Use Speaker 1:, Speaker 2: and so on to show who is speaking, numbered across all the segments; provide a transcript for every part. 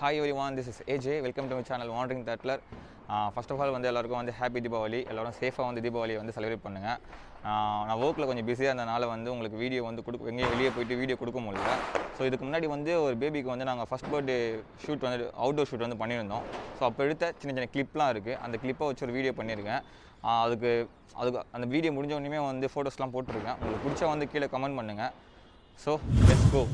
Speaker 1: Hi everyone, this is AJ. Welcome to my channel Wandering Tatler. First of all வந்து எல்லாருக்கும் வந்து happy Deepavali. எல்லாரும் சேஃபாக வந்து தீபாவளி வந்து செலிப்ரேட் பண்ணுங்கள். நான் ஒர்க்கில் கொஞ்சம் பிஸியாக இருந்தனால வந்து உங்களுக்கு வீடியோ வந்து எங்கேயும் வெளியே போயிட்டு வீடியோ கொடுக்க முடியல. ஸோ இதுக்கு முன்னாடி வந்து ஒரு பேபிக்கு வந்து நாங்கள் ஃபஸ்ட் பர்த்டே ஷூட் வந்து அவுட்டோர் ஷூட் வந்து பண்ணியிருந்தோம். ஸோ அப்போ எடுத்த சின்ன சின்ன கிளிப்லாம் இருக்குது. அந்த கிளிப்பை வச்சு ஒரு வீடியோ பண்ணியிருக்கேன். அதுக்கு அந்த வீடியோ முடிஞ்ச உடனே வந்து ஃபோட்டோஸ்லாம் போட்டிருக்கேன். உங்களுக்கு பிடிச்சா வந்து கீழே கமெண்ட் பண்ணுங்கள். So let's go.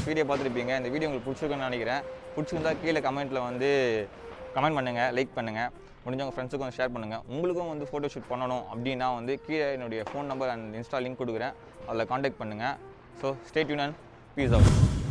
Speaker 1: வீடியோ பார்த்துருப்பீங்க. இந்த வீடியோ உங்களுக்கு பிடிச்சிருக்குன்னு நினைக்கிறேன். பிடிச்சிருந்தா கீழே கமெண்ட்டில் வந்து கமெண்ட் பண்ணுங்கள், லைக் பண்ணுங்கள், முடிஞ்சவங்க ஃப்ரெண்ட்ஸுக்கும் வந்து ஷேர் பண்ணுங்கள். உங்களுக்கும் வந்து ஃபோட்டோ ஷூட் பண்ணணும் அப்படின்னா வந்து கீழே என்னுடைய phone number and Insta link கொடுக்குறேன். அதில் காண்டாக்ட் பண்ணுங்கள். So stay tune and peace out.